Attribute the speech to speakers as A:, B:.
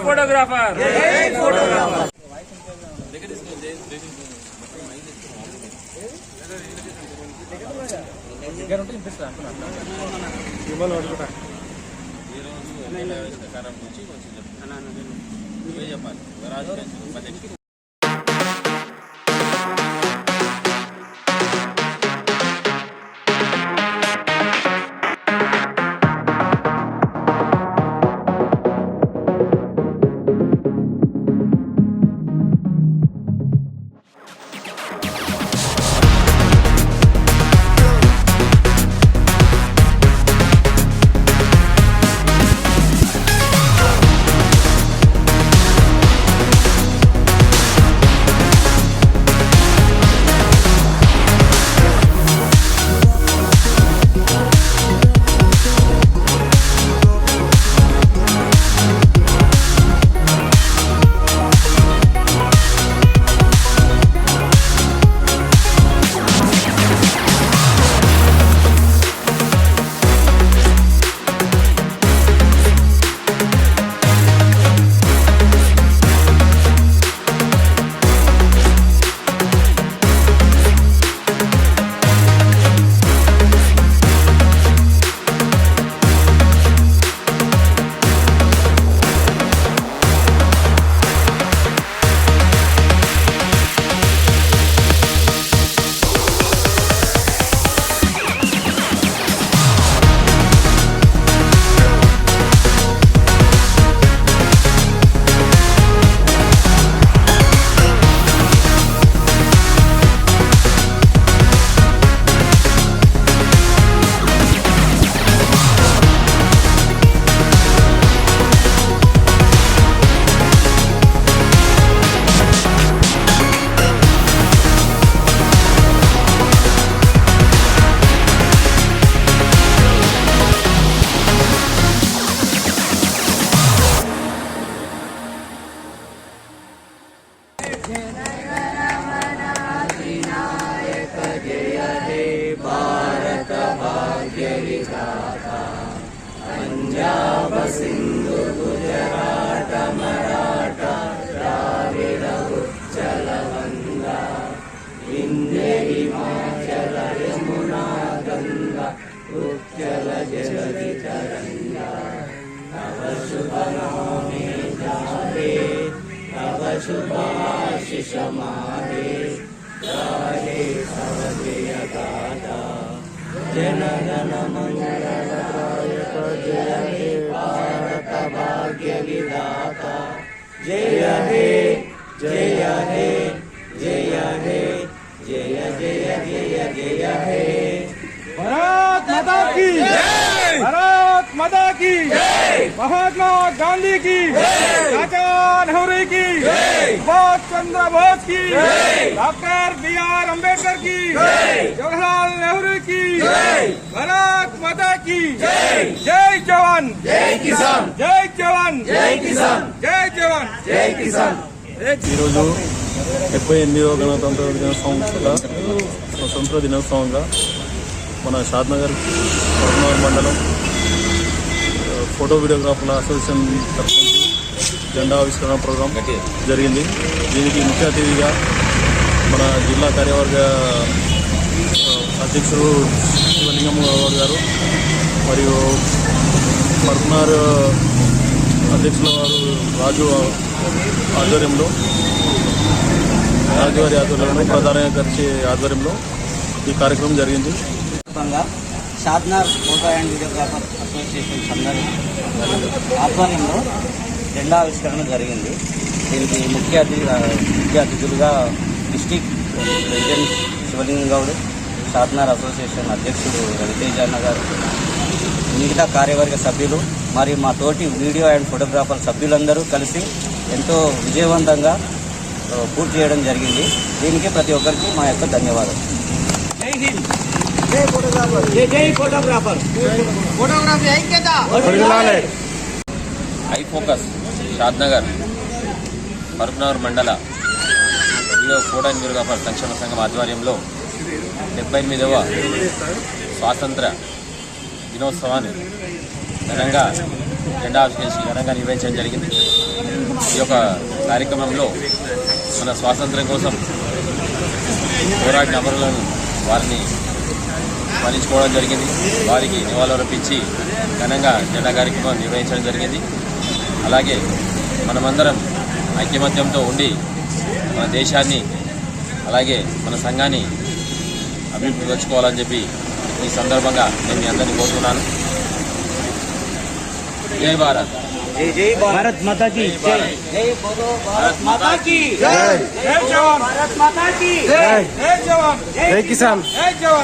A: Photographer చెప్పాలి. పంజాబ సింధు గుజరాట మరాఠ ద్రావిడ ఉచ్చల వంగ వింధ్య హిమాచల యమునా గంగా ఉచ్చల జలధి తరంగ తవ శుభ నామే జాగే తవ శుభాశిష మాగే గాయే తవ జయ గాథా జనగణ మంగళదాయక జయ హే భారత భాగ్య విధాత జయ హే జయ హే జయ హే జయ జయ జయ జయ హే
B: भारत माता की जय, भारत माता की जय, महात्मा गांधी की जय, चाचा नेहरू की जय, सुभाष चंद्र बोस की जय, डॉक्टर बी.आर. अम्बेडकर की जय, जवाहरलाल नेहरू की जय, भारत माता की जय, जय जवान जय किसान, जय जवान जय किसान, जय जवान जय किसान.
C: ఈరోజు 78వ గణతంత్ర దినోత్సవంగా స్వతంత్ర దినోత్సవంగా మన షాద్నగర్ కరీంనగర్ మండలం ఫోటో వీడియోగ్రాఫర్ల అసోసియేషన్ తరఫు నుంచి జెండా ఆవిష్కరణ ప్రోగ్రాం జరిగింది. దీనికి ముఖ్య అతిథిగా మన జిల్లా కార్యవర్గ అధ్యక్షుడు శివలింగం గారు మరియు పర్మనార్ అధ్యక్షుల వారు రాజు ఆధ్వర్యంలో రాజువారి ఆధ్వర్యంలో ప్రధాన కార్యదర్శి ఆధ్వర్యంలో ఈ కార్యక్రమం జరిగింది.
D: Shadnagar photo and videographer association ఆధ్వర్యంలో జెండా ఆవిష్కరణ జరిగింది. దీనికి ముఖ్య అతిథులుగా డిస్టిక్ ప్రెసిడెంట్ శివలింగం గౌడ్, షాద్నగర్ అసోసియేషన్ అధ్యక్షుడు రవితేజ అన్న గారు, మిగతా కార్యవర్గ సభ్యులు మరియు మా తోటి వీడియో అండ్ ఫోటోగ్రాఫర్ సభ్యులందరూ కలిసి ఎంతో విజయవంతంగా పూర్తి చేయడం జరిగింది. దీనికి ప్రతి ఒక్కరికి మా యొక్క ధన్యవాదాలు. జై హింద్, జై ఫోటోగ్రాఫర్, జై ఫోటోగ్రాఫర్, ఫోటోగ్రఫీ ఐక్యత.
A: హై ఫోకస్ షాద్నగర్ కరీంనగర్ మండల వీడియో ఫోటో అండ్ వీడియోగ్రాఫర్ సంక్షేమ సంఘం ఆధ్వర్యంలో 78వ స్వాతంత్ర దినోత్సవాన్ని ఘనంగా జెండా ఆవిష్కరించి ఘనంగా నిర్వహించడం జరిగింది. ఈ యొక్క కార్యక్రమంలో మన స్వాతంత్ర్యం కోసం పోరాడిన అమరులను వారిని స్మరించుకోవడం జరిగింది. వారికి నివాళులర్పించి ఘనంగా జెండా కార్యక్రమం నిర్వహించడం జరిగింది. అలాగే మనమందరం ఐక్యమత్యంతో ఉండి మన దేశాన్ని అలాగే మన సంఘాన్ని అభివృద్ధి తెచ్చుకోవాలని చెప్పి ఈ సందర్భంగా నేను మీ అందరినీ కోరుతున్నాను. జై భారత్.
D: జై జై భారత్ మాతా కీ జై. జై బోలో భారత్ మాతా కీ
B: జై జవాన్.
D: భారత్ మాతా కీ
B: జై జవాన్.
D: జై కిసాన్.
B: జై జవాన్.